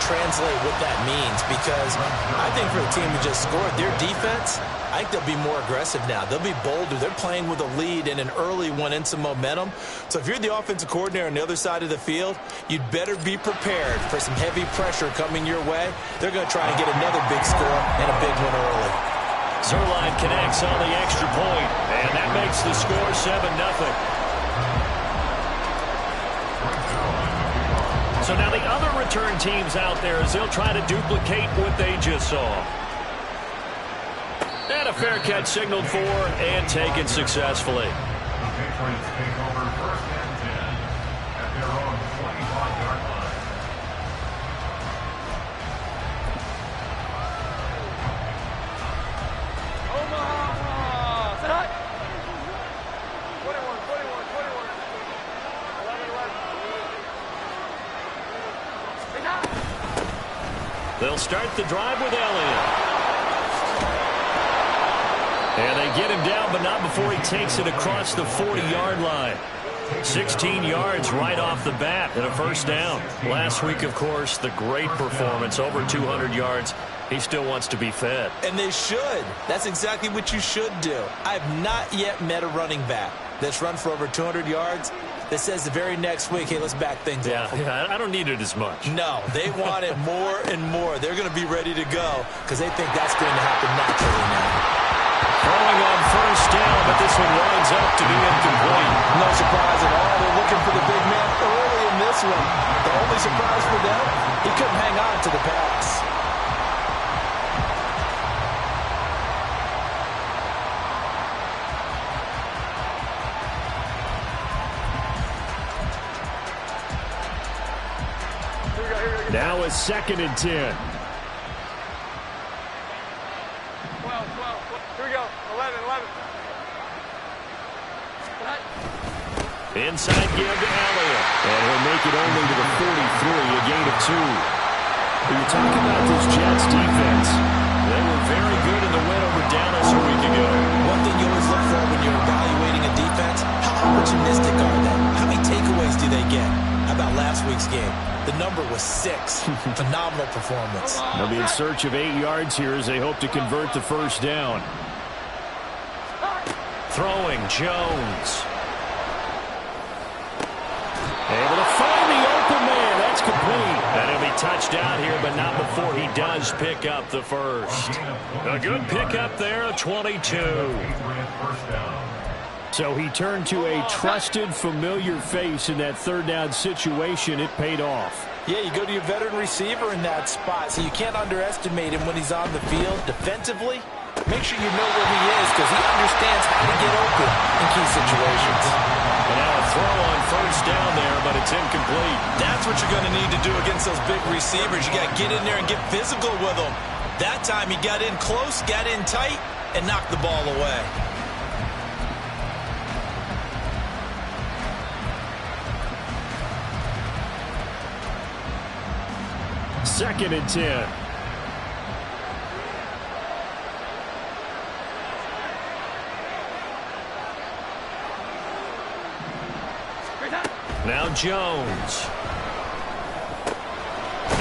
translate what that means, because I think for the team who just scored, their defense, I think they'll be more aggressive now. They'll be bolder. They're playing with a lead and an early one and some momentum. So if you're the offensive coordinator on the other side of the field, you'd better be prepared for some heavy pressure coming your way. They're going to try and get another big score and a big one early. Zerline connects on the extra point, and that makes the score 7-0. So now the other return teams out there as they'll try to duplicate what they just saw. And a fair catch signaled for and taken successfully. The Patriots take over 1st and 10 at their own 25-yard line. Omaha! Set. 21. 11. They'll start the drive with Elliott. And they get him down, but not before he takes it across the 40-yard line. 16 yards right off the bat and a first down. Last week, of course, the great performance, over 200 yards. He still wants to be fed. And they should. That's exactly what you should do. I have not yet met a running back that's run for over 200 yards that says the very next week, hey, let's back things up. Yeah, I don't need it as much. No, they want it more and more. They're going to be ready to go because they think that's going to happen naturally now. Throwing on first down, but this one winds up to be incomplete. No surprise at all. They're looking for the big man early in this one. The only surprise for them, he couldn't hang on to the pass. Now a 2nd and 10. 12. Here we go. 11. Inside give to Elliott. And he'll make it only to the 43, a gain of 2. When you talk about this Jets defense, they were very good in the win over Dallas a week ago. One thing you always look for when you're evaluating a defense, how opportunistic are they? How many takeaways do they get? How about last week's game? The number was 6. Phenomenal performance. They'll be in search of 8 yards here as they hope to convert the first down. Throwing Jones. Able to find the open man. That's complete. And he'll be touched out here, but not before he does pick up the first. A good pickup there, a 22. So he turned to a trusted, familiar face in that 3rd down situation. It paid off. Yeah, you go to your veteran receiver in that spot, so you can't underestimate him when he's on the field. Defensively, make sure you know where he is because he understands how to get open in key situations. And now a throw on first down there, but it's incomplete. That's what you're going to need to do against those big receivers. You got to get in there and get physical with them. That time he got in close, got in tight, and knocked the ball away. Second and 10. Now Jones.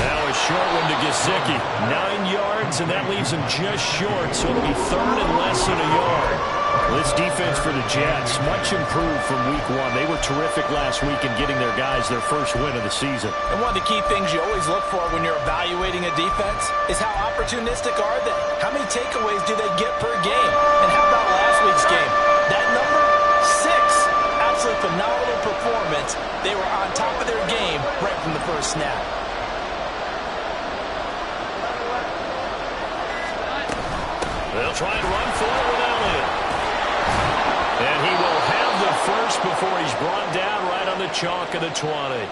Now a short one to Gesicki. 9 yards, and that leaves him just short, so it'll be 3rd and less than a yard. This defense for the Jets, much improved from week 1. They were terrific last week in getting their guys their first win of the season. And one of the key things you always look for when you're evaluating a defense is how opportunistic are they? How many takeaways do they get per game? And how about last week's game? That number, 6. Absolutely phenomenal performance. They were on top of their game right from the first snap. They'll try and run for it with Elliott. And he will have the first before he's brought down right on the chalk of the 20.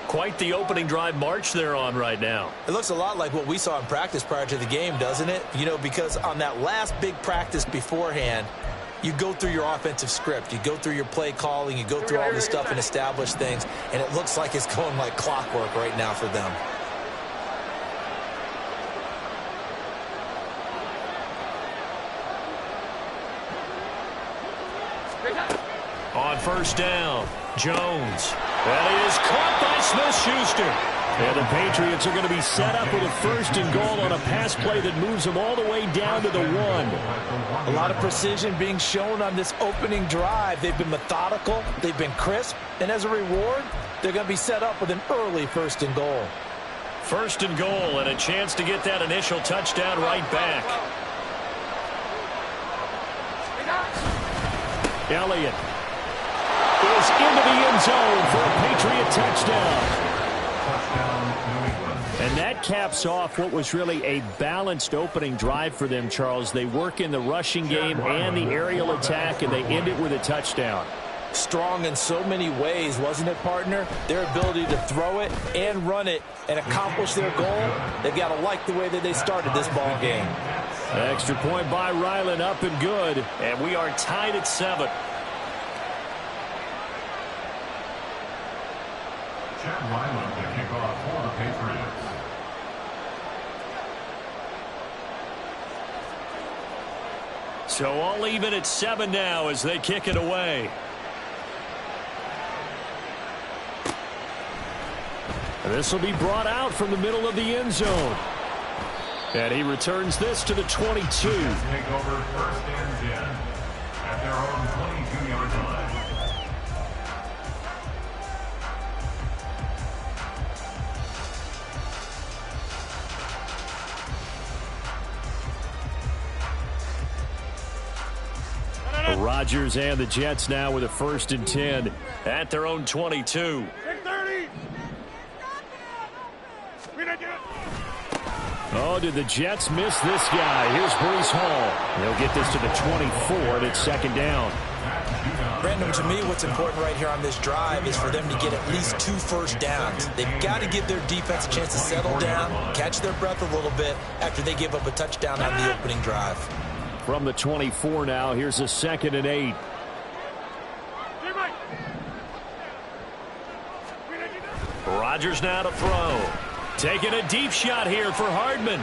Quite the opening drive march they're on right now. It looks a lot like what we saw in practice prior to the game, doesn't it? You know, because on that last big practice beforehand, you go through your offensive script. You go through your play calling. You go through all this stuff and establish things. And it looks like it's going like clockwork right now for them. On first down, Jones. That is caught by Smith-Schuster. And the Patriots are going to be set up with a 1st and goal on a pass play that moves them all the way down to the 1. A lot of precision being shown on this opening drive. They've been methodical, they've been crisp, and as a reward, they're going to be set up with an early 1st and goal. 1st and goal and a chance to get that initial touchdown right back. Elliott is into the end zone for a Patriot touchdown. And that caps off what was really a balanced opening drive for them, Charles. They work in the rushing game and the aerial attack, and they end it with a touchdown. Strong in so many ways, wasn't it, partner? Their ability to throw it and run it and accomplish their goal, they've got to like the way that they started this ball game. Extra point by Ryland, up and good. And we are tied at 7. Chad Ryland to kick off for the Patriots. So all even at 7 now as they kick it away. And this will be brought out from the middle of the end zone. And he returns this to the 22. Take over 1st and 10 at their own 22-yard line. Rodgers and the Jets now with a 1st and 10 at their own 22. 30. Oh, did the Jets miss this guy? Here's Breece Hall. They'll get this to the 24, and it's 2nd down. Brandon, to me, what's important right here on this drive is for them to get at least 2 first downs. They've got to give their defense a chance to settle down, catch their breath a little bit after they give up a touchdown on the opening drive. From the 24 now, here's a 2nd and 8. Rodgers now to throw. Taking a deep shot here for Hardman.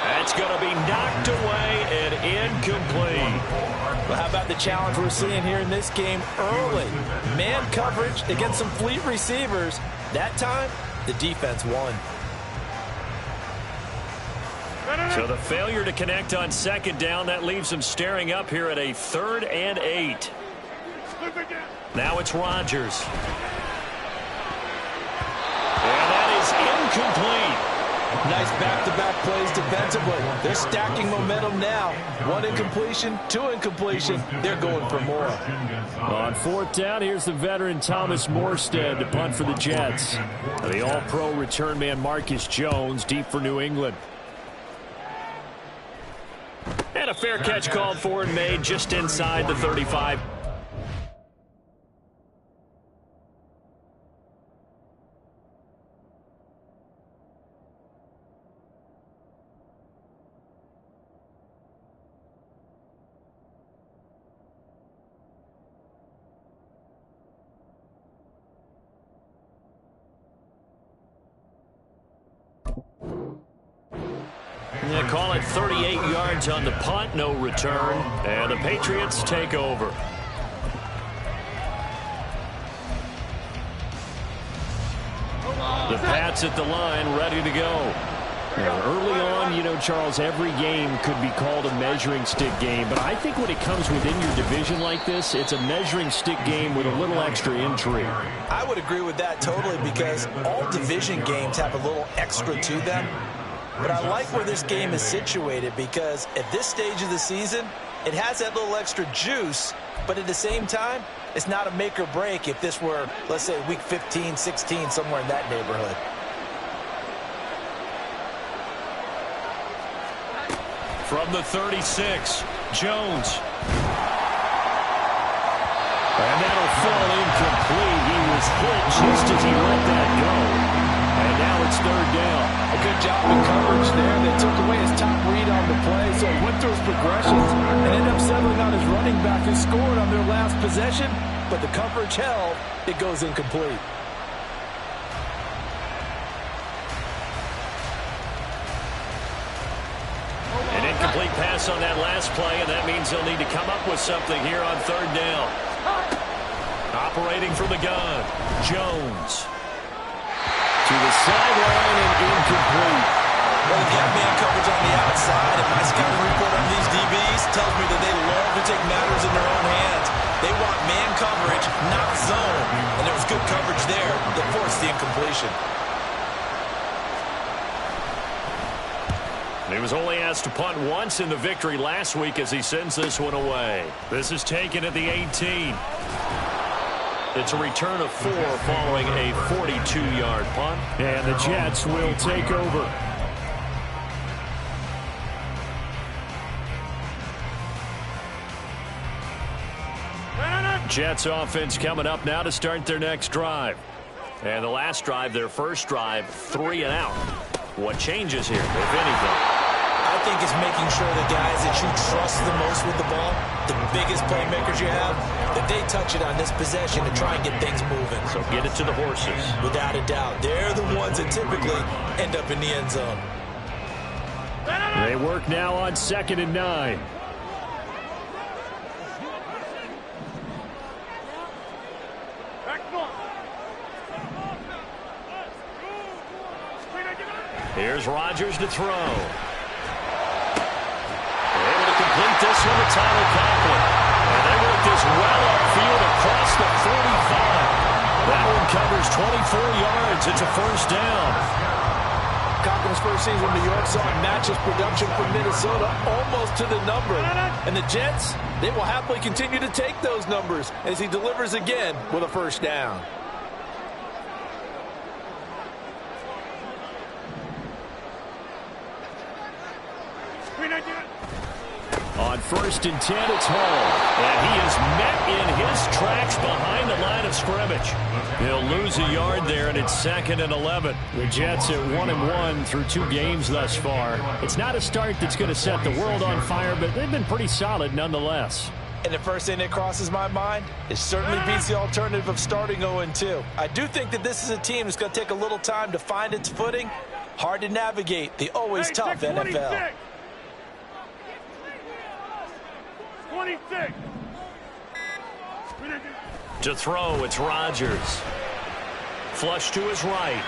That's going to be knocked away and incomplete. Well, how about the challenge we're seeing here in this game early? Man coverage against some fleet receivers. That time, the defense won. So the failure to connect on 2nd down, that leaves them staring up here at a 3rd and 8. Now it's Rodgers. And that is incomplete. Nice back-to-back plays defensively. They're stacking momentum now. 1 incompletion, 2 incompletion. They're going for more. On 4th down, here's the veteran Thomas Morstead to punt for the Jets. The all-pro return man Marcus Jones deep for New England. And a fair catch called for and made just inside the 35. They call it 38 yards on the punt, no return, and the Patriots take over. The Pats at the line, ready to go. Now, early on, you know, Charles, every game could be called a measuring stick game, but I think when it comes within your division like this, it's a measuring stick game with a little extra intrigue. I would agree with that totally because all division games have a little extra to them. But I like where this game is situated because at this stage of the season, it has that little extra juice, but at the same time, it's not a make or break if this were, let's say, week 15, 16, somewhere in that neighborhood. From the 36, Jones. And that'll fall incomplete. He was hit just as he let that go. And now it's 3rd down. A good job in coverage there. They took away his top read on the play, so he went through his progressions and ended up settling on his running back who scored on their last possession, but the coverage held. It goes incomplete. An incomplete pass on that last play, and that means they'll need to come up with something here on 3rd down. Operating from the gun, Jones. To the sideline and incomplete. Well, they got man coverage on the outside, and my scouting report on these DBs tells me that they love to take matters in their own hands. They want man coverage, not zone. And there was good coverage there that forced the incompletion. He was only asked to punt once in the victory last week as he sends this one away. This is taken at the 18. It's a return of 4 following a 42-yard punt. And the Jets will take over. Jets offense coming up now to start their next drive. And the last drive, their first drive, 3 and out. What changes here, if anything? I think it's making sure the guys that you trust the most with the ball, the biggest playmakers you have, that they touch it on this possession to try and get things moving. So get it to the horses. Without a doubt. They're the ones that typically end up in the end zone. They work now on 2nd and 9. Here's Rodgers to throw. They're able to complete this one to Tyler Conklin. And they work this well upfield across the 45. That one covers 24 yards. It's a first down. Conklin's first season in New York saw him match his production from Minnesota almost to the number. And the Jets, they will happily continue to take those numbers as he delivers again with a first down. On 1st and 10, it's Hall. And he is met in his tracks behind the line of scrimmage. He'll lose a yard there, and it's 2nd and 11. The Jets at 1-1 through 2 games thus far. It's not a start that's going to set the world on fire, but they've been pretty solid nonetheless. And the first thing that crosses my mind, it certainly beats the alternative of starting 0-2. I do think that this is a team that's going to take a little time to find its footing. Hard to navigate the always tough NFL. 26. To throw, it's Rodgers. Flush to his right.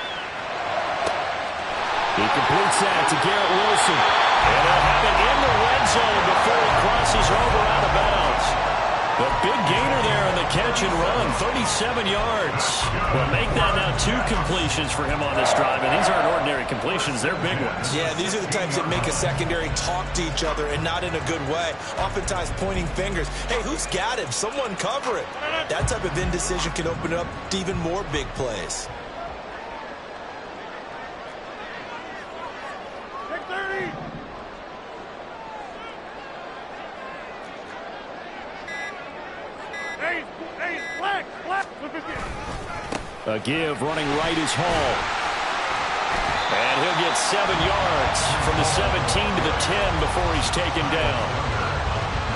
He completes that to Garrett Wilson. And they'll have it in the red zone before he crosses over out of bounds. The big gainer there on the catch and run, 37 yards. Well, make that now 2 completions for him on this drive, and these aren't ordinary completions. They're big ones. Yeah, these are the types that make a secondary talk to each other and not in a good way. Oftentimes pointing fingers. Hey, who's got him? Someone cover it. That type of indecision can open up to even more big plays. A give running right is Hall. And he'll get 7 yards from the 17 to the 10 before he's taken down.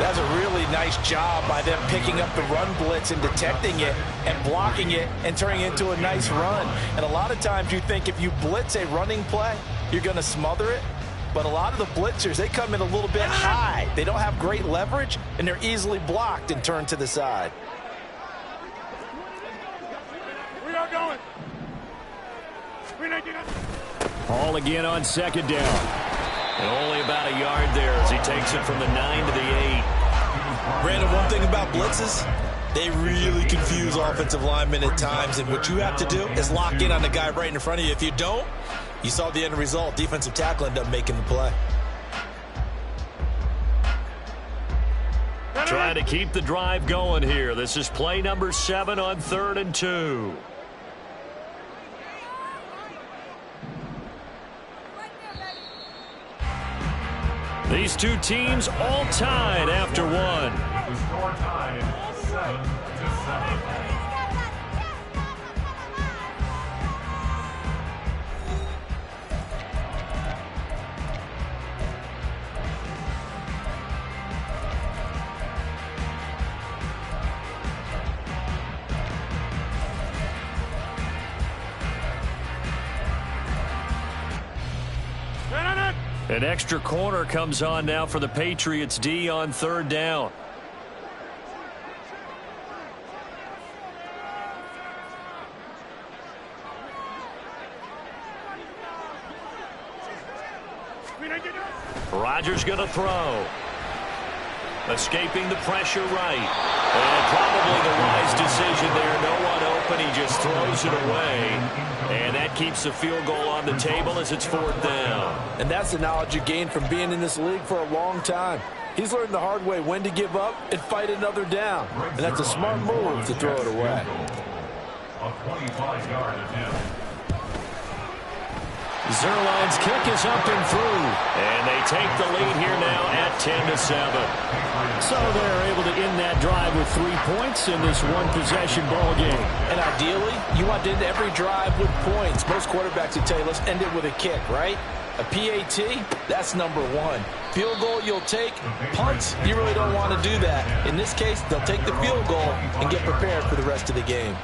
That's a really nice job by them picking up the run blitz and detecting it and blocking it and turning it into a nice run. And a lot of times you think if you blitz a running play, you're going to smother it. But a lot of the blitzers, they come in a little bit high. They don't have great leverage, and they're easily blocked and turned to the side. Hall again on 2nd down. And only about a yard there as he takes it from the 9 to the 8. Brandon, one thing about blitzes, they really confuse offensive linemen at times. And what you have to do is lock in on the guy right in front of you. If you don't, you saw the end result. Defensive tackle ended up making the play. Trying to keep the drive going here. This is play number 7 on 3rd and 2. These two teams all tied after 1. The score tied 7-7. An extra corner comes on now for the Patriots D on 3rd down. Rodgers going to throw. Escaping the pressure right. And probably the wise decision there. No one open. He just throws it away. And that keeps the field goal on the table as it's 4th down. And that's the knowledge you gain from being in this league for a long time. He's learned the hard way when to give up and fight another down. And that's a smart move to throw it away. A 25-yard attempt. Zerline's kick is up and through. And they take the lead here now at 10-7. So they're able to end that drive with 3 points in this one-possession ball game. And ideally, you want to end every drive with points. Most quarterbacks would tell you, let's end it with a kick, right? A PAT, that's number 1. Field goal, you'll take. Punts, you really don't want to do that. In this case, they'll take the field goal and get prepared for the rest of the game.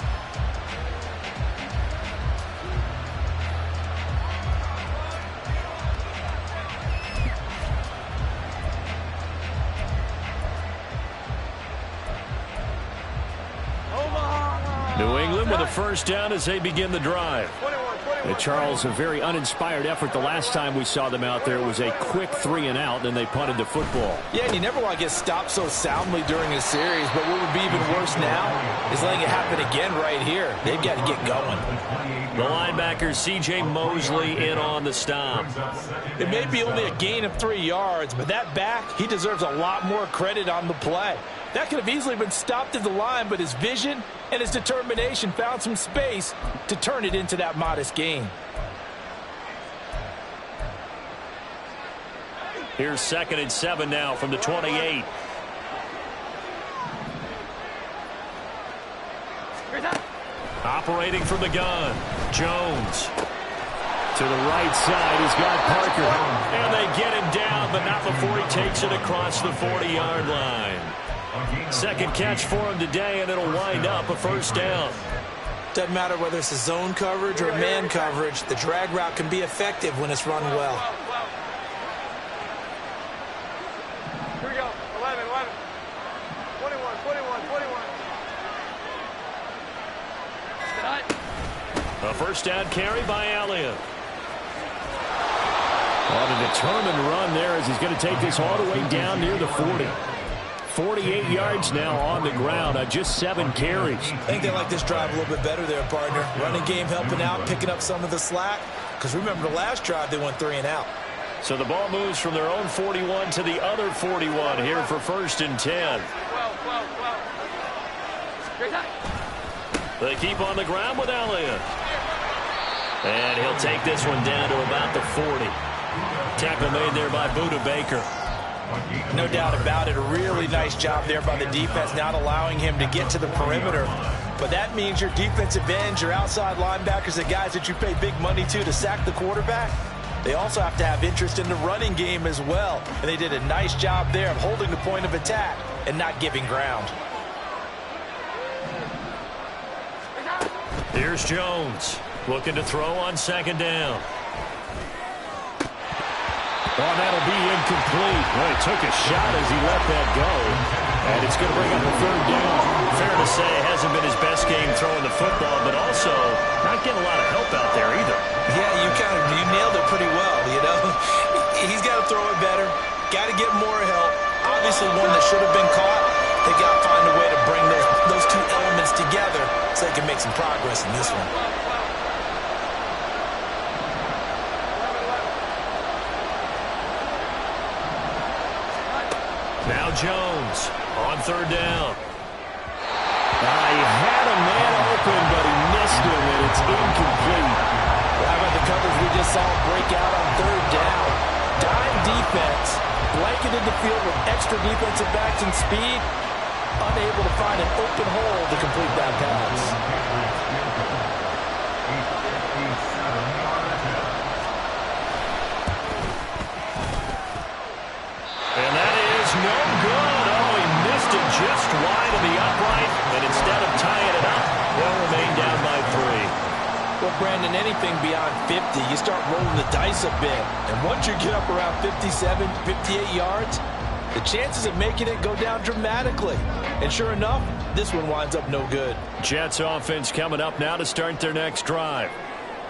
New England with a first down as they begin the drive. Charles, a very uninspired effort the last time we saw them out there. It was a quick 3-and-out, and they punted the football. Yeah, and you never want to get stopped so soundly during a series, but what would be even worse now is letting it happen again right here. They've got to get going. The linebacker, C.J. Mosley, in on the stop. It may be only a gain of 3 yards, but that back, he deserves a lot more credit on the play. That could have easily been stopped at the line, but his vision and his determination found some space to turn it into that modest gain. Here's 2nd and 7 now from the 28. Operating from the gun, Jones. To the right side, he's got Parker. And they get him down, but not before he takes it across the 40-yard line. Second catch for him today, and it'll wind up a first down. Doesn't matter whether it's a zone coverage or man coverage, the drag route can be effective when it's run well. Here we go. 11, 21, 21, 21. A first down carry by Elliott. On a determined run there as he's going to take this all the way down near the 40. 48 yards now on the ground on just 7 carries. I think they like this drive a little bit better there, partner. Running game helping out, picking up some of the slack. Because remember, the last drive they went 3-and-out. So the ball moves from their own 41 to the other 41 here for 1st and 10. They keep on the ground with Elliott. And he'll take this one down to about the 40. Tackle made there by Budda Baker. No doubt about it. A really nice job there by the defense, not allowing him to get to the perimeter. But that means your defensive ends, your outside linebackers, the guys that you pay big money to sack the quarterback, they also have to have interest in the running game as well. And they did a nice job there of holding the point of attack and not giving ground. Here's Jones looking to throw on 2nd down. Oh, that'll be incomplete. Well, he took a shot as he let that go. And it's going to bring up a 3rd down. Fair to say, it hasn't been his best game throwing the football, but also not getting a lot of help out there either. Yeah, you nailed it pretty well, you know. He's got to throw it better. Got to get more help. Obviously one that should have been caught. They got to find a way to bring those two elements together so they can make some progress in this one. Now Jones on 3rd down. He had a man open, but he missed him, and it's incomplete. How about the coverage we just saw break out on 3rd down? Dime defense, blanketed the field with extra defensive backs and speed, unable to find an open hole to complete that pass. And that is no good. Oh, he missed it just wide of the upright, and instead of tying it up, they'll remain down by 3. Well, Brandon, anything beyond 50, you start rolling the dice a bit. And once you get up around 57, 58 yards, the chances of making it go down dramatically. And sure enough, this one winds up no good. Jets offense coming up now to start their next drive.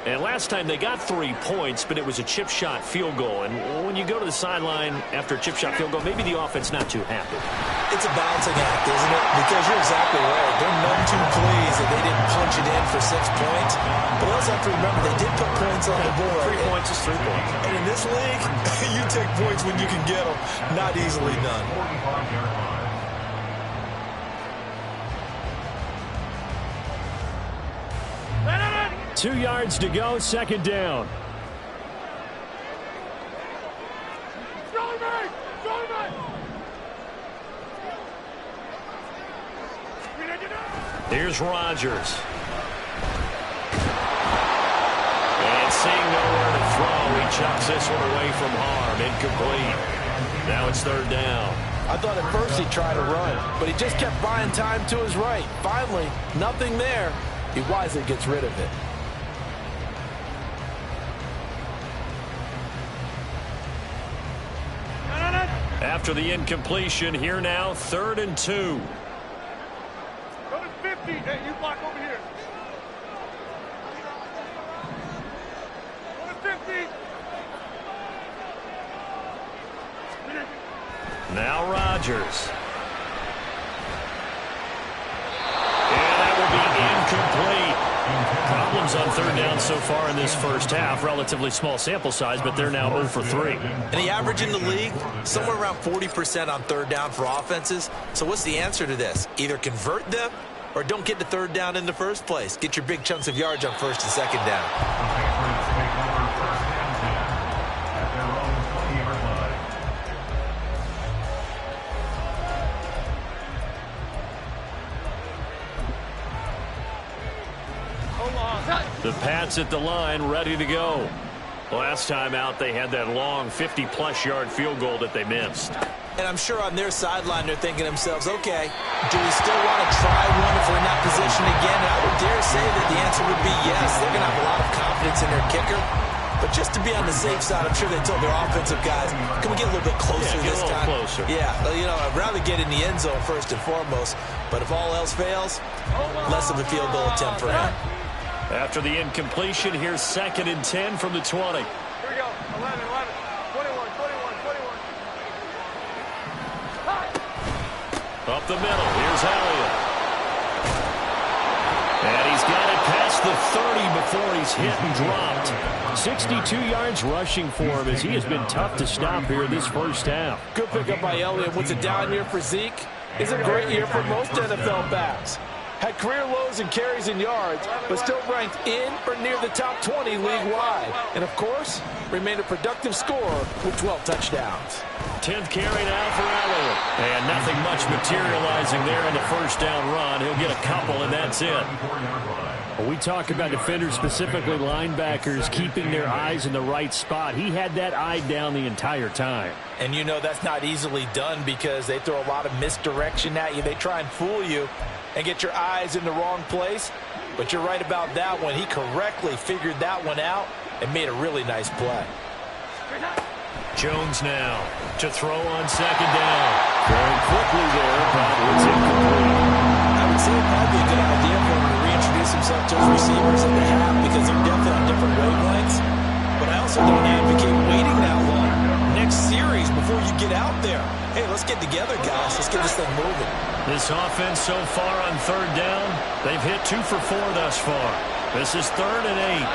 And last time they got 3 points, but it was a chip shot field goal. And when you go to the sideline after a chip shot field goal, maybe the offense not too happy. It's a balancing act, isn't it? Because you're exactly right. They're none too pleased that they didn't punch it in for 6 points. But you also have to remember, they did put points on the board. 3 points is 3 points. And in this league, you take points when you can get them. Not easily done. 45-yard line. 2 yards to go, second down. Here's Rodgers. And seeing nowhere to throw, he chucks this one away from harm. Incomplete. Now it's third down. I thought at first he'd try to run, but he just kept buying time to his right. Finally, nothing there. He wisely gets rid of it. After the incompletion, here now, 3rd and 2. Go to 50. Hey, you block over here. Go to 50. Now Rodgers. And that will be incomplete. Problems on third down so far in this first half. Relatively small sample size, but they're now 0 for 3. And the average in the league, somewhere around 40% on third down for offenses. So what's the answer to this? Either convert them or don't get to third down in the first place. Get your big chunks of yards on first and second down. The Patriots take over 1st and 10 at their own 20-yard line. The Pats at the line, ready to go. Last time out, they had that long 50-plus yard field goal that they missed. And I'm sure on their sideline they're thinking to themselves, okay, do we still want to try one if we're in that position again? And I would dare say that the answer would be yes. They're going to have a lot of confidence in their kicker. But just to be on the safe side, I'm sure they told their offensive guys, can we get a little bit closer this time? Closer. Yeah, you know, I'd rather get in the end zone first and foremost. But if all else fails, less of a field goal attempt for him. After the incompletion, here's 2nd and 10 from the 20. Here we go. 11, 21, 21. Up the middle. Here's Elliott. And he's got it past the 30 before he's hit and dropped. 62 yards rushing for him as he has been tough to stop here this first half. Good pickup by Elliott. What's a down year for Zeke? It's a great year for most NFL backs. Had career lows in carries and yards, but still ranked in or near the top 20 league-wide. And, of course, remained a productive scorer with 12 touchdowns. 10th carry now for Elliott. And nothing much materializing there in the first down run. He'll get a couple, and that's it. Well, we talk about defenders, specifically linebackers, keeping their eyes in the right spot. He had that eye down the entire time. And you know that's not easily done because they throw a lot of misdirection at you. They try and fool you and get your eyes in the wrong place. But you're right about that one. He correctly figured that one out and made a really nice play. Jones now to throw on second down. Very quickly there, but it's incomplete. I would say it'd probably be a good idea for him to reintroduce himself to his receivers in the half because they're definitely on different wavelengths. But I also don't advocate waiting that long. Next series before you get out there. Hey, let's get together, guys. Let's get this thing moving. This offense so far on third down, they've hit 2 for 4 thus far. This is 3rd and 8.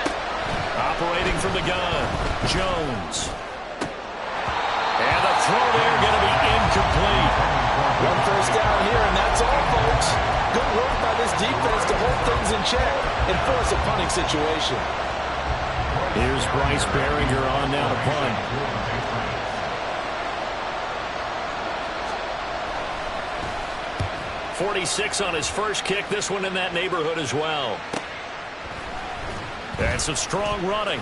Operating from the gun, Jones. And the throw there going to be incomplete. One first down here, and that's all, folks. Good work by this defense to hold things in check and force a punting situation. Here's Bryce Behringer on now to punt. 46 on his first kick. This one in that neighborhood as well. And some strong running.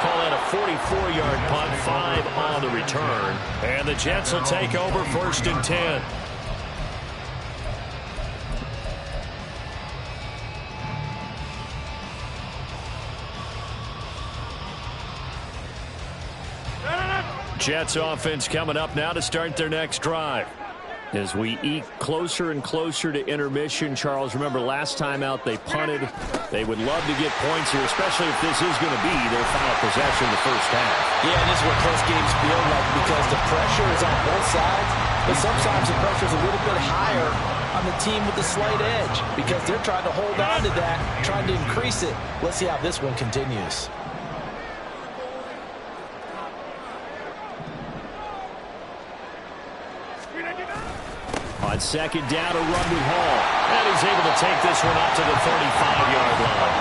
Call that a 44-yard punt, 5 on the return. And the Jets will take over 1st and 10. Jets offense coming up now to start their next drive. As we eke closer and closer to intermission, Charles, remember last time out they punted. They would love to get points here, especially if this is going to be their final possession in the first half. Yeah, and this is what close games feel like because the pressure is on both sides, but sometimes the pressure is a little bit higher on the team with the slight edge because they're trying to hold on to that, trying to increase it. Let's see how this one continues. On second down, a run with Hall. And he's able to take this one up to the 35-yard line.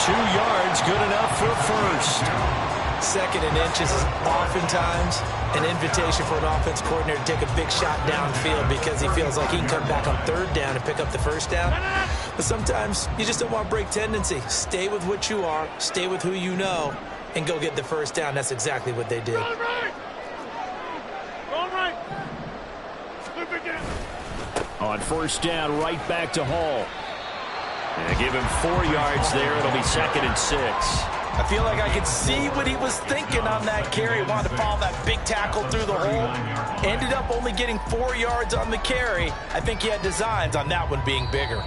2 yards, good enough for first. Second and inches is oftentimes an invitation for an offense coordinator to take a big shot downfield because he feels like he can come back on third down and pick up the first down. But sometimes you just don't want to break tendency. Stay with what you are, stay with who you know, and go get the first down. That's exactly what they did. All right. On first down, right back to Hall. And give him 4 yards there. It'll be 2nd and 6. I feel like I could see what he was thinking on that carry. Wanted to follow that big tackle through the hole. Ended up only getting 4 yards on the carry. I think he had designs on that one being bigger.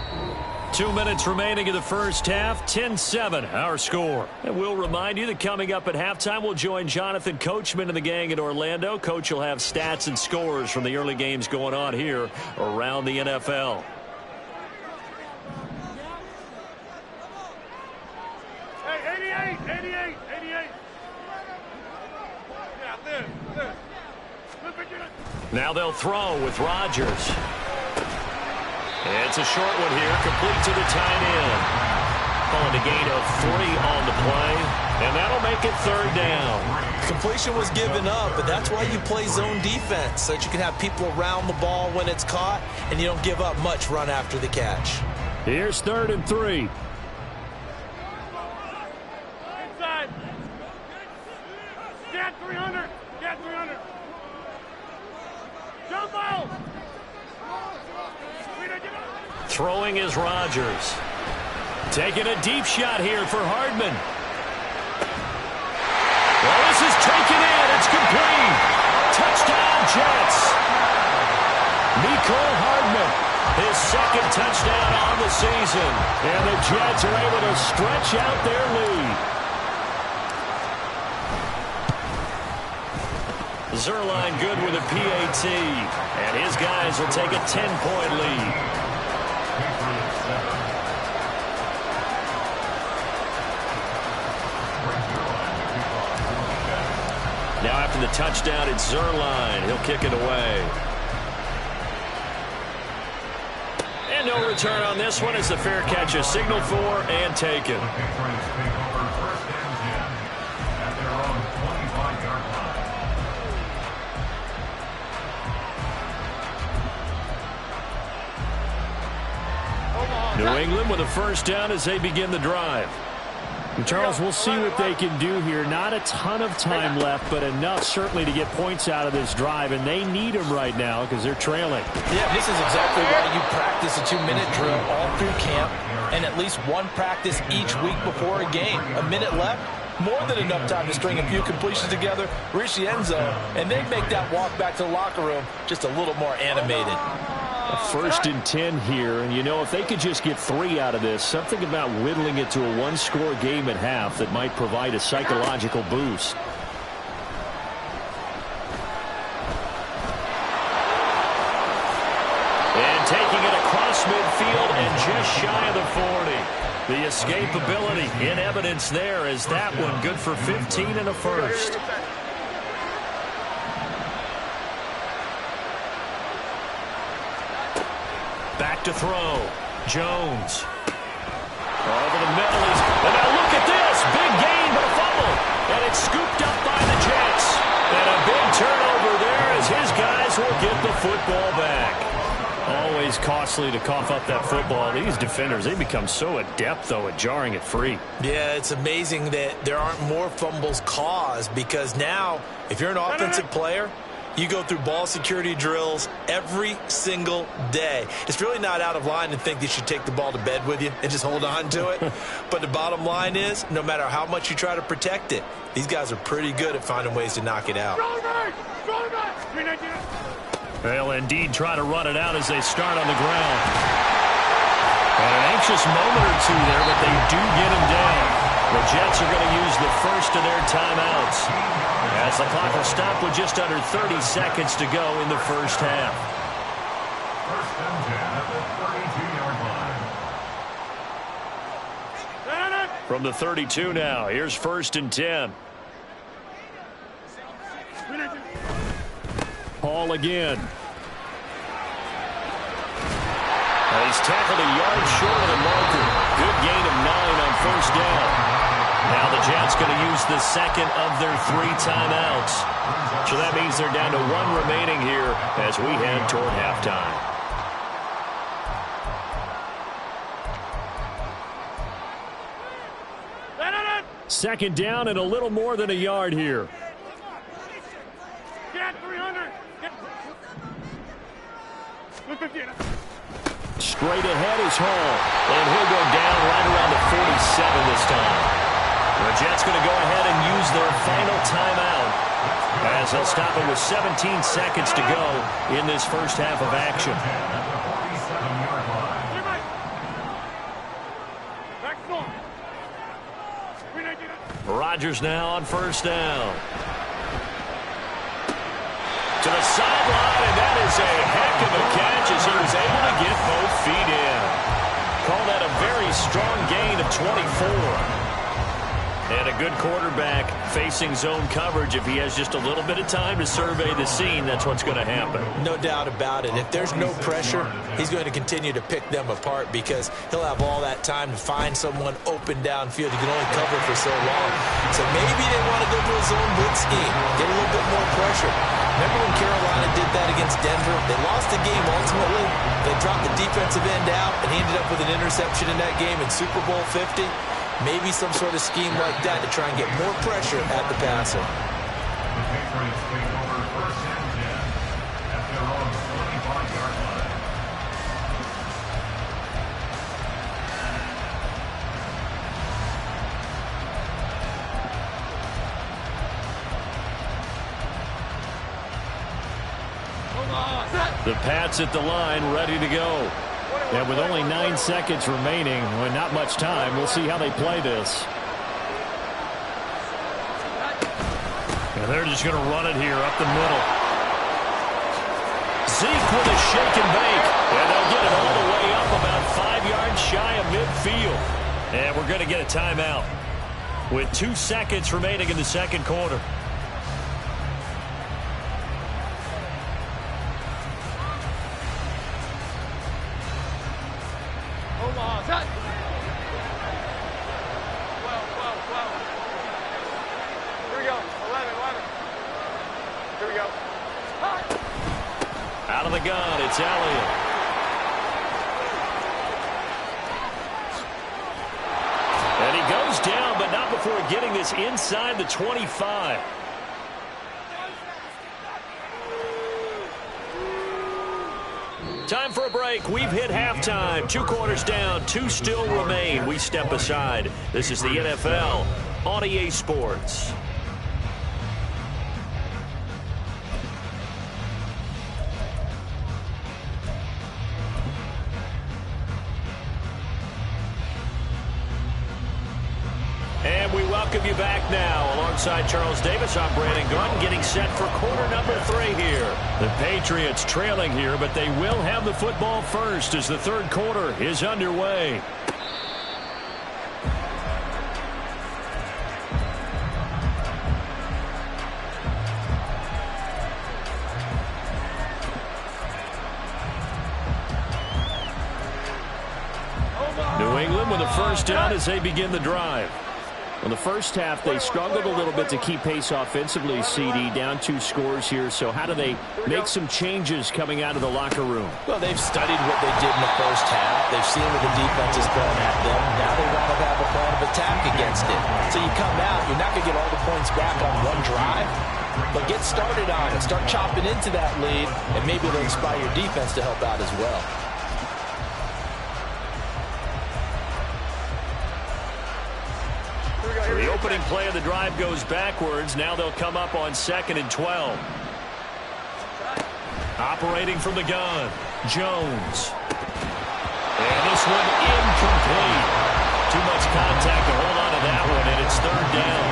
2 minutes remaining in the first half. 10-7, our score. And we'll remind you that coming up at halftime, we'll join Jonathan Coachman and the gang in Orlando. Coach will have stats and scores from the early games going on here around the NFL. Hey, 88. Yeah, this. Now they'll throw with Rodgers. It's a short one here, complete to the tight end. Calling a gain of 3 on the play, and that'll make it 3rd down. Completion was given up, but that's why you play zone defense, so that you can have people around the ball when it's caught, and you don't give up much run after the catch. Here's 3rd and 3. Inside. Get 300. Jump out. Throwing is Rodgers. Taking a deep shot here for Hardman. Well, this is taken in. It's complete. Touchdown, Jets. Mecole Hardman, his 2nd touchdown on the season. And the Jets are able to stretch out their lead. Zerline good with a PAT. And his guys will take a 10-point lead. Now after the touchdown, it's Zerline. He'll kick it away. And no return on this one as the fair catch is signaled for and taken. New England with a first down as they begin the drive. And Charles, we'll see what they can do here. Not a ton of time left, but enough certainly to get points out of this drive, and they need them right now because they're trailing. Yeah, this is exactly why you practice a 2-minute drill all through camp and at least one practice each week before a game. A minute left, more than enough time to string a few completions together, reach the end zone, and then make that walk back to the locker room just a little more animated. A 1st and 10 here, and you know, if they could just get 3 out of this, something about whittling it to a 1-score game at half that might provide a psychological boost. And taking it across midfield and just shy of the 40. The escapability in evidence there as that one good for 15 and a first. Back to throw. Jones. Over the middle. And now look at this. Big gain, but a fumble. And it's scooped up by the Jets. And a big turnover there as his guys will get the football back. Always costly to cough up that football. These defenders, they become so adept, though, at jarring it free. Yeah, it's amazing that there aren't more fumbles caused because now, if you're an offensive player, you go through ball security drills every single day. It's really not out of line to think that you should take the ball to bed with you and just hold on to it. But the bottom line is, no matter how much you try to protect it, these guys are pretty good at finding ways to knock it out. They'll indeed try to run it out as they start on the ground. And an anxious moment or two there, but they do get him down. The Jets are going to use the first of their timeouts as the clock will stop with just under 30 seconds to go in the first half. First and 10 at the 32-yard line. From the 32 now, here's first and 10. Paul again. He's tackled a yard short of the marker. Good gain of 9 on first down. Now the Jets going to use the second of their 3 timeouts. So that means they're down to 1 remaining here as we head toward halftime. Second down and a little more than a yard here. Get 300. Straight ahead is Hall, and he'll go down right around the 47 this time. The Jets going to go ahead and use their final timeout as they'll stop it with 17 seconds to go in this first half of action. Rodgers now on first down. To the sideline, and that is a heck of a catch as he was able to get both feet in. Call that a very strong gain of 24. And a good quarterback facing zone coverage. If he has just a little bit of time to survey the scene, that's what's going to happen. No doubt about it. If there's no pressure, he's going to continue to pick them apart because he'll have all that time to find someone open downfield. He can only cover for so long. So maybe they want to go to a zone blitz scheme, get a little bit more pressure. Remember when Carolina did that against Denver? They lost the game ultimately. They dropped the defensive end out, and he ended up with an interception in that game in Super Bowl 50. Maybe some sort of scheme like that to try and get more pressure at the passer. The Patriots take over first and 10 at their own 25-yard line. The Pats at the line, ready to go. And with only 9 seconds remaining, well, not much time, we'll see how they play this. And they're just going to run it here up the middle. Zeke with a shake and bake. And they'll get it all the way up about 5 yards shy of midfield. And we're going to get a timeout with 2 seconds remaining in the second quarter. Out of the gun, it's Elliott. And he goes down, but not before getting this inside the 25. Time for a break. We've hit halftime. 2 quarters down, 2 still remain. We step aside. This is the NFL on EA Sports. And we welcome you back now. Alongside Charles Davis, I'm Brandon Gunn, getting set for quarter number 3 here. The Patriots trailing here, but they will have the football first as the third quarter is underway. New England with a first down as they begin the drive. In the first half, they struggled a little bit to keep pace offensively, CD, down 2 scores here. So how do they make some changes coming out of the locker room? Well, they've studied what they did in the first half. They've seen what the defense is throwing at them. Now they want to have a plan of attack against it. So you come out, you're not going to get all the points back on one drive, but get started on it. Start chopping into that lead, and maybe it'll inspire your defense to help out as well. The opening play of the drive goes backwards. Now they'll come up on 2nd and 12. Operating from the gun, Jones. And this one incomplete. Too much contact to hold on to that one, and it's third down.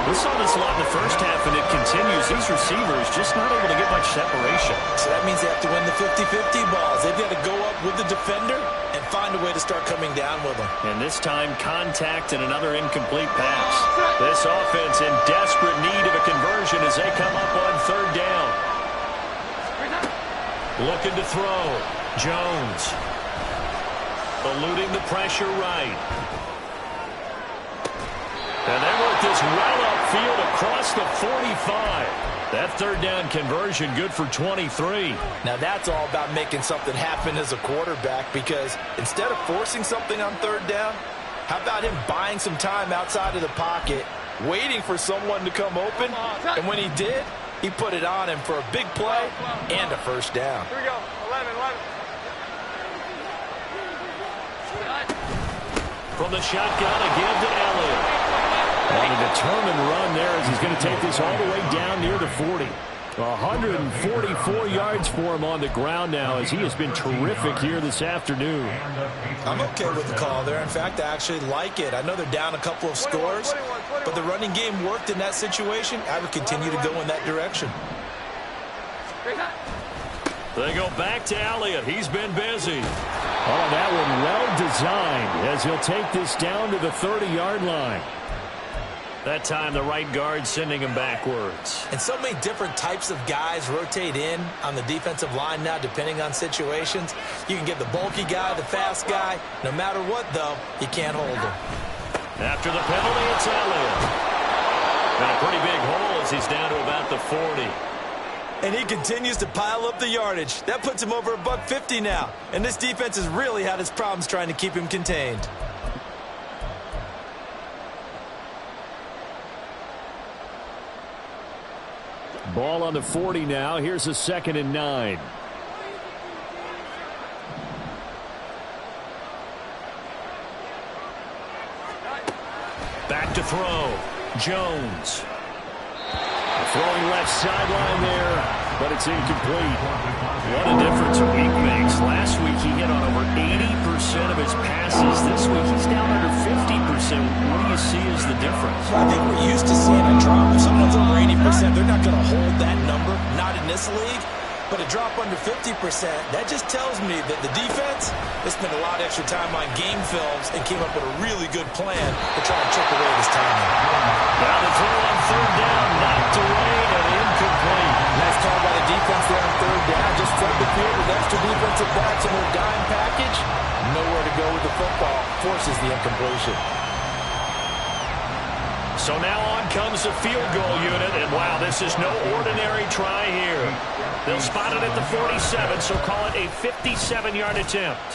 We saw this a lot in the first half, and it continues. These receivers just not able to get much separation. So that means they have to win the 50-50 balls. They've got to go up with the defender and find a way to start coming down with them. And this time, contact and another incomplete pass. This offense in desperate need of a conversion as they come up on third down. Looking to throw. Jones. Eluding the pressure right. And they work this well upfield across the 45. That third down conversion good for 23. Now that's all about making something happen as a quarterback, because instead of forcing something on third down, how about him buying some time outside of the pocket, waiting for someone to come open, and when he did, he put it on him for a big play and a first down. Here we go. 11. From the shotgun again to Elliott. And a determined run there as he's going to take this all the way down near the 40. 144 yards for him on the ground now as he has been terrific here this afternoon. I'm okay with the call there. In fact, I actually like it. I know they're down a couple of scores, but the running game worked in that situation. I would continue to go in that direction. They go back to Elliott. He's been busy. Oh, that one well designed as he'll take this down to the 30-yard line. That time the right guard sending him backwards. And so many different types of guys rotate in on the defensive line now depending on situations. You can get the bulky guy, the fast guy. No matter what, though, you can't hold him. After the penalty, it's Elliott. And a pretty big hole as he's down to about the 40. And he continues to pile up the yardage. That puts him over $150 now. And this defense has really had its problems trying to keep him contained. Ball on the 40 now. Here's a 2nd and 9. Back to throw. Jones. Throwing left sideline there, but it's incomplete. What a difference a week makes. Last week he hit on over 80% of his passes. This week he's down under 50%. What do you see as the difference? I think we're used to seeing a drop. If someone's over 80%, they're not going to hold that number. Not in this league. But a drop under 50%, that just tells me that the defense has spent a lot of extra time on game films and came up with a really good plan to try and chip away this timing. Now the throw on third down, knocked away and incomplete. Nice call by the defense there on third down. Just flood the field with extra defensive backs in their dime package. Nowhere to go with the football. Forces the incompletion. So now on comes the field goal unit, and wow, this is no ordinary try here. They'll spot it at the 47, so call it a 57-yard attempt.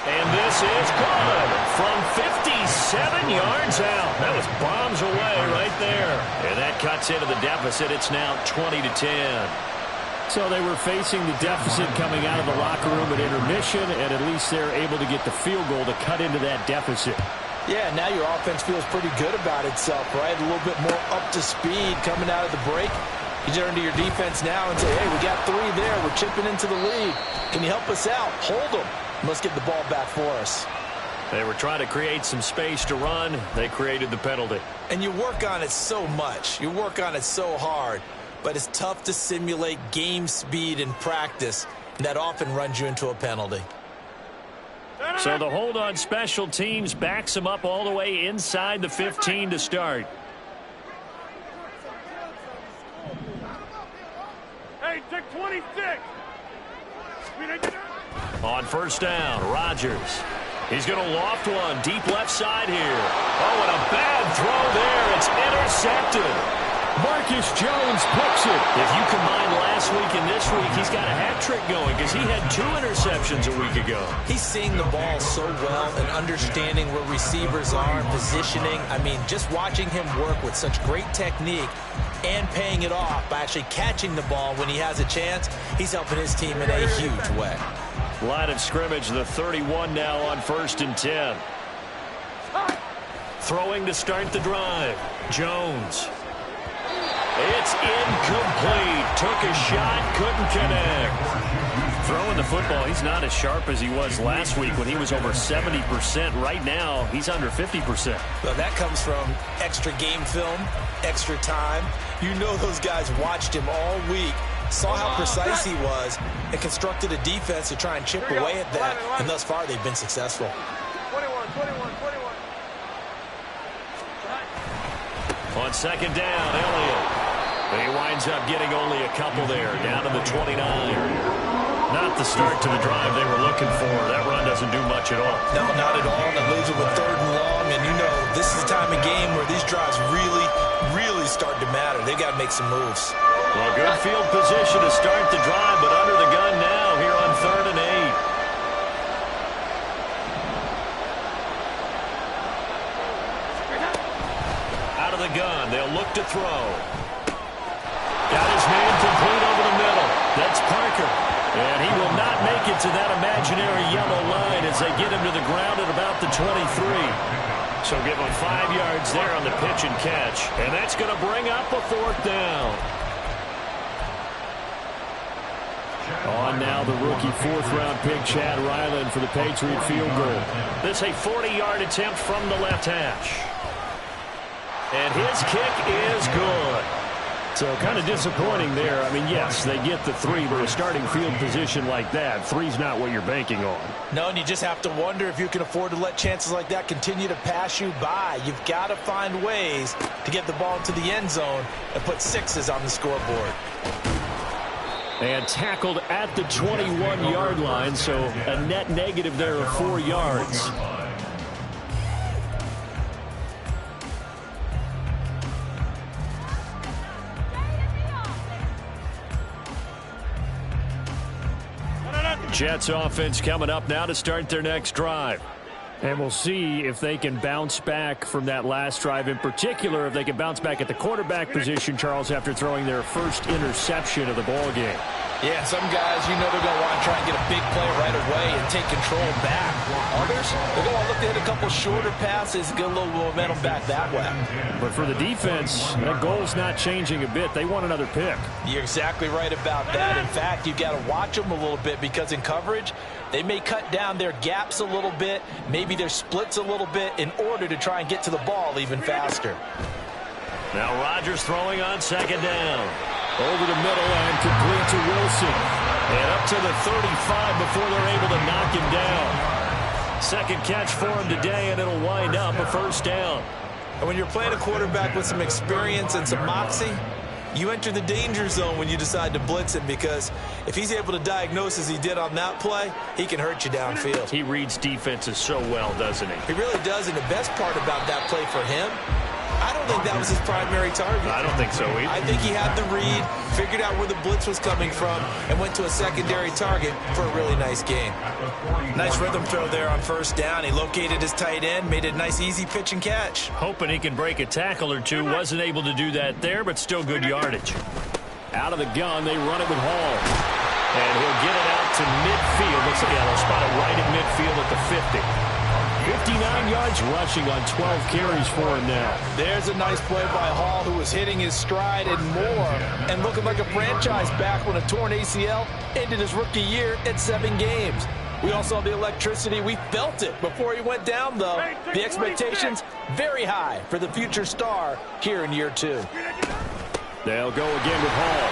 And this is good from 57 yards out. That was bombs away right there. And that cuts into the deficit. It's now 20-10. So they were facing the deficit coming out of the locker room at intermission, and at least they're able to get the field goal to cut into that deficit. Yeah, now your offense feels pretty good about itself, right? A little bit more up to speed coming out of the break. You turn to your defense now and say, hey, we got 3 there. We're chipping into the lead. Can you help us out? Hold them. Let's get the ball back for us. They were trying to create some space to run. They created the penalty. And you work on it so much. You work on it so hard. But it's tough to simulate game speed in practice. And that often runs you into a penalty. So the hold on special teams backs them up all the way inside the 15 to start. Hey, take 26. On first down, Rodgers. He's going to loft one deep left side here. Oh, and a bad throw there. It's intercepted. Marcus Jones picks it. If you combine last week and this week, he's got a hat trick going because he had 2 interceptions a week ago. He's seeing the ball so well and understanding where receivers are and positioning. I mean, just watching him work with such great technique and paying it off by actually catching the ball when he has a chance, he's helping his team in a huge way. Line of scrimmage, the 31 now on 1st and 10. Throwing to start the drive. Jones. It's incomplete. Took a shot, couldn't connect. Throwing the football, he's not as sharp as he was last week when he was over 70%. Right now, he's under 50%. Well, that comes from extra game film, extra time. You know those guys watched him all week, saw how precise he was, and constructed a defense to try and chip away at that. And thus far, they've been successful. 21. On second down, Elliott. He winds up getting only a couple there, down to the 29. Not the start to the drive they were looking for. That run doesn't do much at all. No, not at all. And it leaves it with 3rd and long. And you know, this is the time of game where these drives really start to matter. They've got to make some moves. Well, good field position to start the drive, but under the gun now here on 3rd and 8. Out of the gun, they'll look to throw. Got his man complete over the middle. That's Parker. And he will not make it to that imaginary yellow line as they get him to the ground at about the 23. So give him 5 yards there on the pitch and catch. And that's going to bring up a 4th down. On now the rookie 4th-round pick, Chad Ryland, for the Patriot field goal. This a 40-yard attempt from the left hash. And his kick is good. So kind of disappointing there. I mean, yes, they get the 3, but a starting field position like that, 3's not what you're banking on. No, and you just have to wonder if you can afford to let chances like that continue to pass you by. You've got to find ways to get the ball into the end zone and put 6s on the scoreboard. And tackled at the 21-yard line, so a net negative there of 4 yards. Jets offense coming up now to start their next drive. And we'll see if they can bounce back from that last drive. In particular, if they can bounce back at the quarterback position, Charles, after throwing their first interception of the ball game. Yeah, some guys, you know they're going to want to try and get a big play right away and take control back. Others, they're going to look to hit a couple shorter passes, get a little momentum back that way. But for the defense, that goal's not changing a bit. They want another pick. You're exactly right about that. In fact, you've got to watch them a little bit because in coverage, they may cut down their gaps a little bit, maybe their splits a little bit in order to try and get to the ball even faster. Now Rodgers throwing on second down. Over the middle and complete to Wilson. And up to the 35 before they're able to knock him down. Second catch for him today, and it'll wind up a 1st down. And when you're playing a quarterback with some experience and some moxie, you enter the danger zone when you decide to blitz him, because if he's able to diagnose as he did on that play, he can hurt you downfield. He reads defenses so well, doesn't he? He really does, and the best part about that play for him, I don't think that was his primary target. I don't think so either. I think he had the read, figured out where the blitz was coming from, and went to a secondary target for a really nice game. Nice rhythm throw there on 1st down. He located his tight end, made a nice easy pitch and catch. Hoping he can break a tackle or two. Wasn't able to do that there, but still good yardage. Out of the gun, they run it with Hall. And he'll get it out to midfield. Looks like they'll spot it right at midfield at the 50. 59 yards rushing on 12 carries for him now. There's a nice play by Hall, who was hitting his stride and more, and looking like a franchise back when a torn ACL ended his rookie year at 7 games. We all saw the electricity. We felt it before he went down, though. The expectations very high for the future star here in year 2. They'll go again with Hall.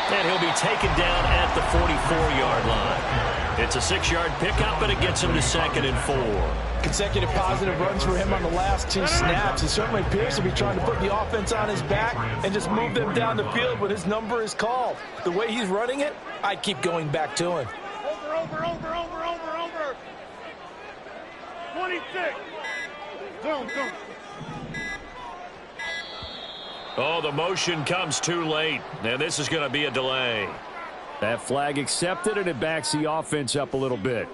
And he'll be taken down at the 44-yard line. It's a 6-yard pickup, but it gets him to 2nd and 4. Consecutive positive runs for him on the last 2 snaps. He certainly appears to be trying to put the offense on his back and just move them down the field when his number is called. The way he's running it, I'd keep going back to him. Over. 26. Zone. Oh, the motion comes too late. And this is going to be a delay. That flag accepted, and it backs the offense up a little bit.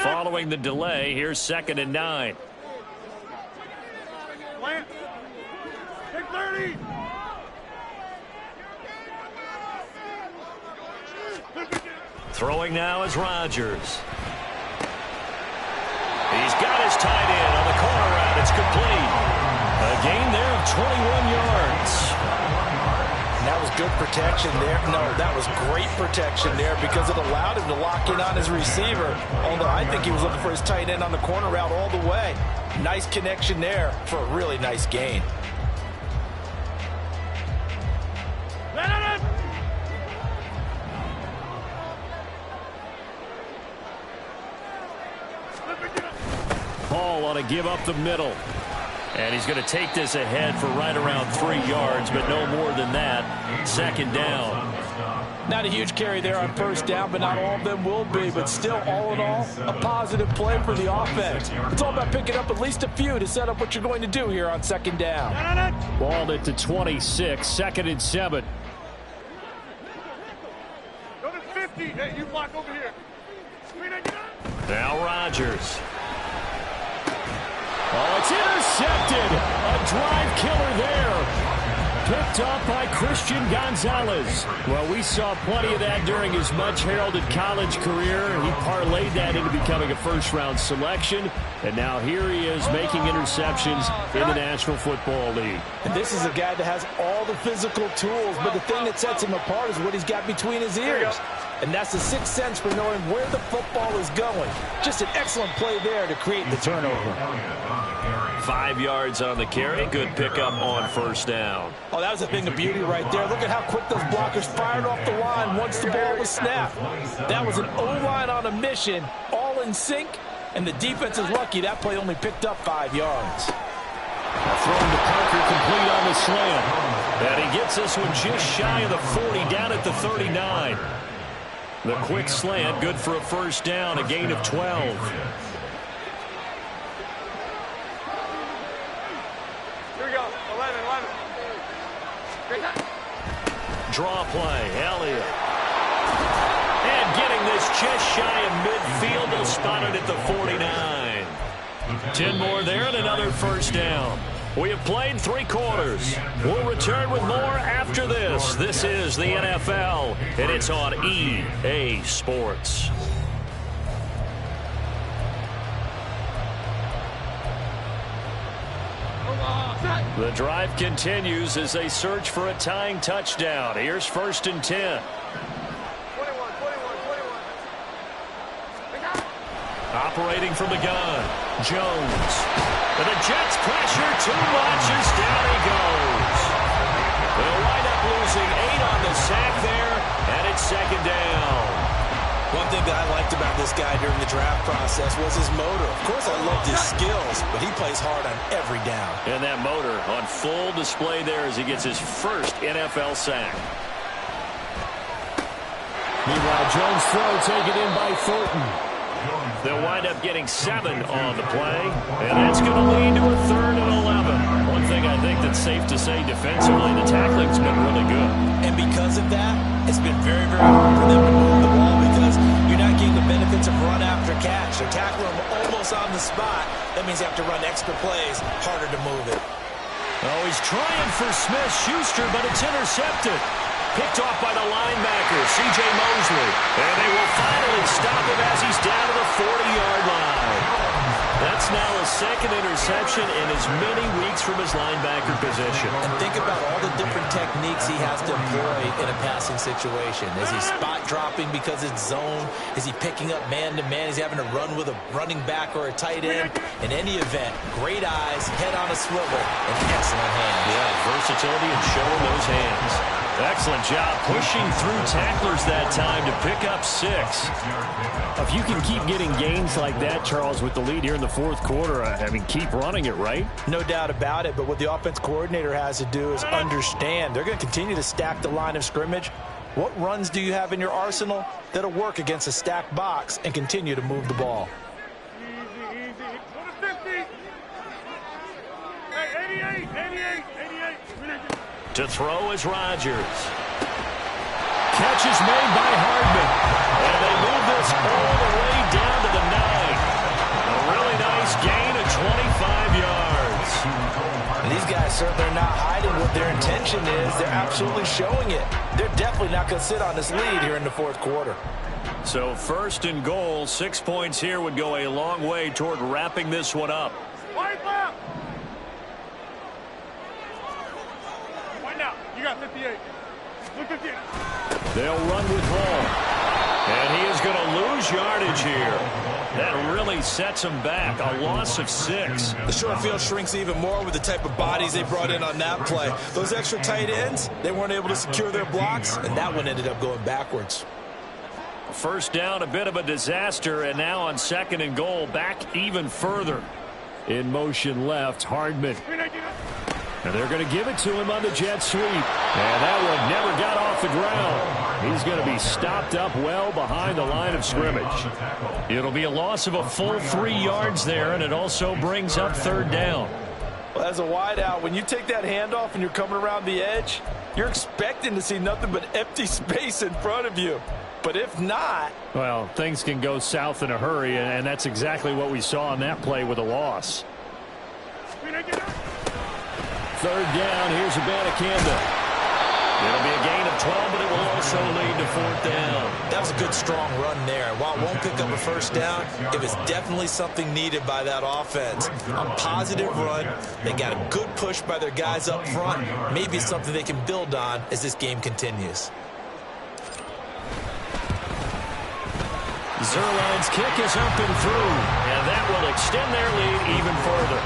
Following the delay, here's 2nd and 9. Plant. Take 30. Throwing now is Rodgers. He He's got his tight end on the corner route. It's complete. A gain there of 21 yards. And that was good protection there. No, that was great protection there because it allowed him to lock in on his receiver. Although I think he was looking for his tight end on the corner route all the way. Nice connection there for a really nice gain. Paul on to give up the middle. And he's going to take this ahead for right around 3 yards, but no more than that. Second down. Not a huge carry there on first down, but not all of them will be. But still, all in all, a positive play for the offense. It's all about picking up at least a few to set up what you're going to do here on second down. Balled it to 26, 2nd and 7. Go to 50. Hey, you block over here. Now Rodgers. Oh, it's intercepted. A drive killer there. Picked up by Christian Gonzalez. Well, we saw plenty of that during his much-heralded college career. He parlayed that into becoming a first-round selection. And now here he is making interceptions in the National Football League. And this is a guy that has all the physical tools, but the thing that sets him apart is what he's got between his ears. And that's the sixth sense for knowing where the football is going. Just an excellent play there to create the turnover. 5 yards on the carry. Good pickup on first down. Oh, that was a thing of beauty right there. Look at how quick those blockers fired off the line once the ball was snapped. That was an O-line on a mission, all in sync, and the defense is lucky that play only picked up 5 yards. Thrown to Parker, complete on the slant. And he gets this one just shy of the 40, down at the 39. The quick slant, good for a first down, a gain of 12. Here we go. 11. Draw play, Elliott. And getting this just shy of midfield, they'll spot it at the 49. 10 more there and another first down. We have played 3 quarters. We'll return with more after this. This is the NFL, and it's on EA Sports. The drive continues as they search for a tying touchdown. Here's 1st and 10. 21. Operating from the gun, Jones. And the Jets pressure too much as down he goes. They'll wind up losing 8 on the sack there, and it's 2nd down. One thing that I liked about this guy during the draft process was his motor. Of course, I loved his skills, but he plays hard on every down. And that motor on full display there as he gets his first NFL sack. Meanwhile, Jones' throw taken in by Thornton. They'll wind up getting 7 on the play, and that's going to lead to a 3rd and 11. One thing I think that's safe to say defensively, the tackling's been really good. And because of that, it's been very, very hard for them to move the ball because you're not getting the benefits of run after catch. They're tackling them almost on the spot. That means you have to run extra plays, harder to move it. Oh, he's trying for Smith-Schuster, but it's intercepted. Picked off by the linebacker, C.J. Mosley. And they will finally stop him as he's down to the 40-yard line. That's now a 2nd interception in as many weeks from his linebacker position. And think about all the different techniques he has to employ in a passing situation. Is he spot dropping because it's zone? Is he picking up man-to-man? Is he having to run with a running back or a tight end? In any event, great eyes, head on a swivel, and excellent hands. Yeah, versatility and showing those hands. Excellent job pushing through tacklers that time to pick up 6. If you can keep getting gains like that, Charles, with the lead here in the 4th quarter, I mean, keep running it, right? No doubt about it, but what the offense coordinator has to do is understand. They're going to continue to stack the line of scrimmage. What runs do you have in your arsenal that'll work against a stacked box and continue to move the ball? Easy. Go to 50. Hey, 88. To throw is Rodgers. Catch is made by Hardman. And they move this all the way down to the 9. A really nice gain of 25 yards. And these these guys certainly are not hiding what their intention is. They're absolutely showing it. They're definitely not going to sit on this lead here in the fourth quarter. So first and goal, 6 points here would go a long way toward wrapping this one up. Wide left. Wide now. You got 58. Look at you. They'll run with ball. And he is going to lose yardage here. That really sets him back. A loss of 6. The short field shrinks even more with the type of bodies they brought in on that play. Those extra tight ends, they weren't able to secure their blocks, and that one ended up going backwards. First down, a bit of a disaster, and now on second and goal, back even further. In motion left, Hardman. And they're going to give it to him on the jet sweep. And that one never got off the ground. He's going to be stopped up well behind the line of scrimmage. It'll be a loss of a full 3 yards there, and it also brings up third down. Well, as a wideout, when you take that handoff and you're coming around the edge, you're expecting to see nothing but empty space in front of you. But if not... Well, things can go south in a hurry, and that's exactly what we saw on that play with a loss. Third down, here's Abanikanda. It'll be a gain of 12, but it will also lead to fourth down. That was a good, strong run there. While it won't pick up a first down, it was definitely something needed by that offense. A positive run. They got a good push by their guys up front. Maybe something they can build on as this game continues. Zerline's kick is up and through, and that will extend their lead even further.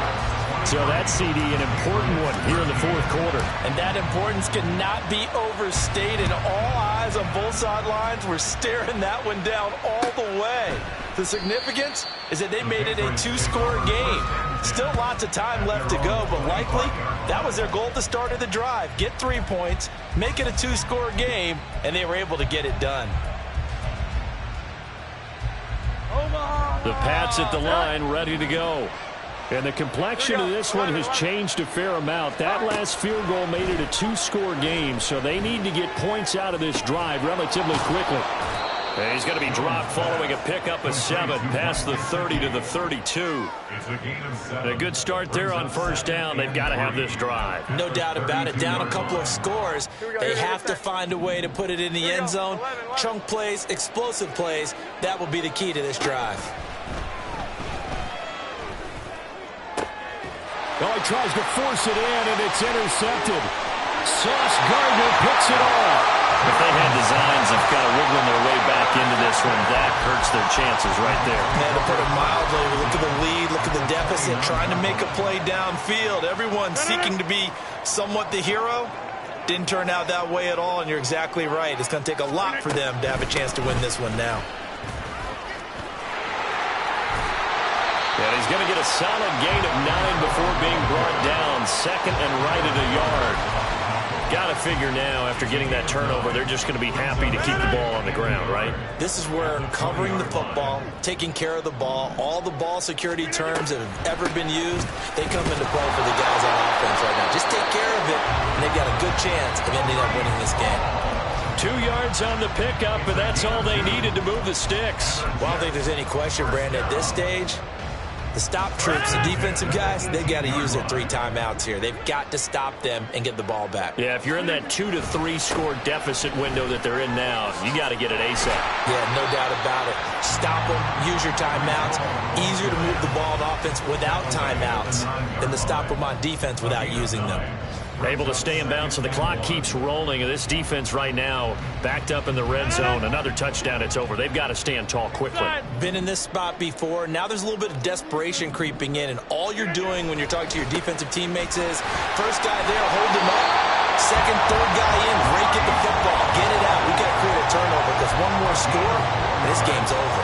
So that CD, an important one here in the fourth quarter. And that importance cannot be overstated. All eyes on both sidelines were staring that one down all the way. The significance is that they made it a 2-score game. Still lots of time left to go, but likely that was their goal at the start of the drive. Get 3 points, make it a 2-score game, and they were able to get it done. The Pats at the line, ready to go. And the complexion of this one has changed a fair amount. That last field goal made it a 2-score game, so they need to get points out of this drive relatively quickly. And he's going to be dropped following a pickup of 7 past the 30 to the 32. A good start there on first down. They've got to have this drive. No doubt about it. Down a couple of scores. They have to find a way to put it in the end zone. Chunk plays, explosive plays. That will be the key to this drive. Oh, he tries to force it in, and it's intercepted. Sauce Gardner picks it off. If they had designs of kind of wiggling their way back into this one, that hurts their chances right there. Man, to put it mildly, look at the lead, look at the deficit, trying to make a play downfield. Everyone seeking to be somewhat the hero. Didn't turn out that way at all, and you're exactly right. It's going to take a lot for them to have a chance to win this one now. And he's going to get a solid gain of 9 before being brought down. Second and right at a yard. Got to figure now, after getting that turnover, they're just going to be happy to keep the ball on the ground, right? This is where covering the football, taking care of the ball, all the ball security terms that have ever been used, they come into play for the guys on offense right now. Just take care of it, and they've got a good chance of ending up winning this game. 2 yards on the pickup, and that's all they needed to move the sticks. Well, I don't think there's any question, Brandon, at this stage. The stop troops, the defensive guys, they've got to use their 3 timeouts here. They've got to stop them and get the ball back. Yeah, if you're in that 2 to 3 score deficit window that they're in now, you got to get it ASAP. Yeah, no doubt about it. Stop them, use your timeouts. Easier to move the ball on offense without timeouts than to stop them on defense without using them. Able to stay in bounds, so the clock keeps rolling. And this defense right now backed up in the red zone. Another touchdown, it's over. They've got to stand tall quickly. Been in this spot before. Now there's a little bit of desperation creeping in, and all you're doing when you're talking to your defensive teammates is first guy there, hold him up. Second, third guy in, rake at the football. Get it out. We got to create a turnover because one more score, and this game's over.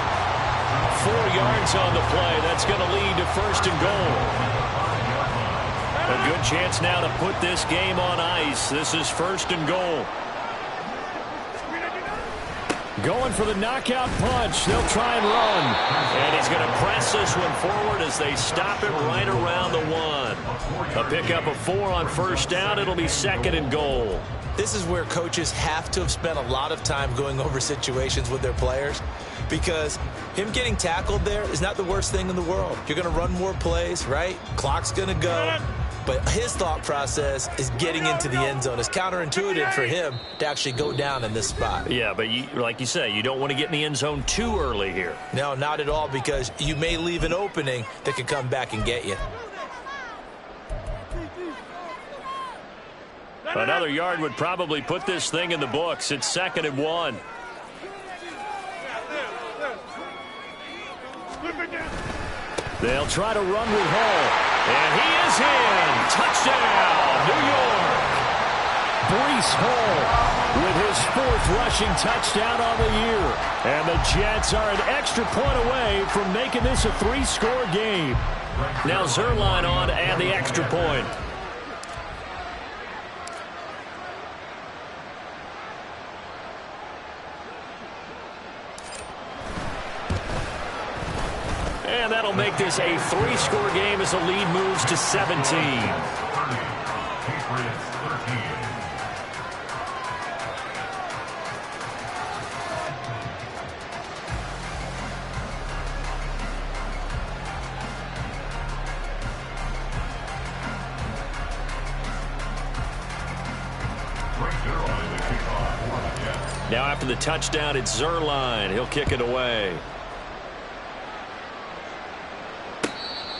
4 yards on the play. That's going to lead to first and goal. A good chance now to put this game on ice. This is first and goal. Going for the knockout punch. They'll try and run. And he's going to press this one forward as they stop it right around the 1. A pickup of 4 on first down. It'll be second and goal. This is where coaches have to have spent a lot of time going over situations with their players, because him getting tackled there is not the worst thing in the world. You're going to run more plays, right? Clock's going to go. But his thought process is getting into the end zone. It's counterintuitive for him to actually go down in this spot. Yeah, but like you say, you don't want to get in the end zone too early here. No, not at all, because you may leave an opening that could come back and get you. Another yard would probably put this thing in the books. It's 2nd and 1. They'll try to run with Hall. And he is in. Touchdown, New York. Breece Hall with his 4th rushing touchdown on the year. And the Jets are an extra point away from making this a 3-score game. Now Zerline on and the extra point. And that'll make this a 3-score game as the lead moves to 17. Patriots 13. Now after the touchdown, it's Zerline. He'll kick it away.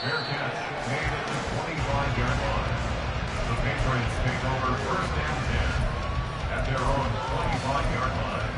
Fair catch made at the 25-yard line. The Patriots take over 1st and 10 at their own 25-yard line.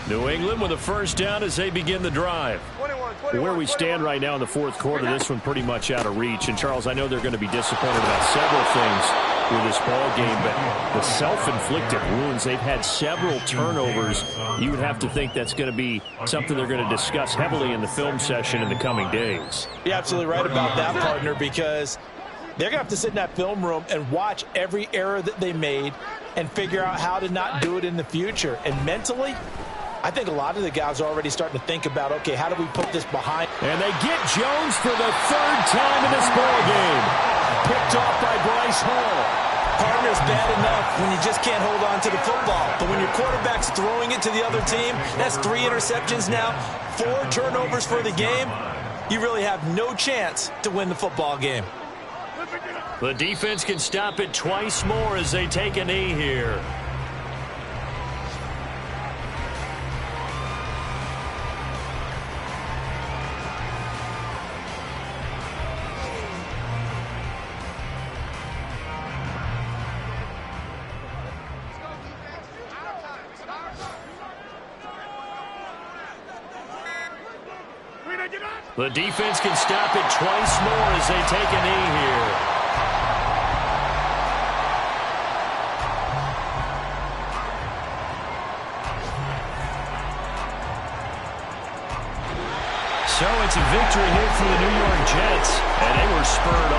New England with a 1st down as they begin the drive. 21, Where we stand right now in the 4th quarter, this one pretty much out of reach. And, Charles, I know they're going to be disappointed about several things with this ball game, but the self-inflicted wounds, they've had several turnovers. You would have to think that's going to be something they're going to discuss heavily in the film session in the coming days. You're absolutely right about that, partner, because they're going to have to sit in that film room and watch every error that they made and figure out how to not do it in the future. And mentally, I think a lot of the guys are already starting to think about, okay, how do we put this behind? And they get Jones for the 3rd time in this ball game. Picked off by Breece Hall. Partner's bad enough when you just can't hold on to the football. But when your quarterback's throwing it to the other team, that's 3 interceptions now, 4 turnovers for the game. You really have no chance to win the football game. The defense can stop it twice more as they take a knee here. The defense can stop it twice more as they take a knee here. So it's a victory here for the New York Jets, and they were spurred on.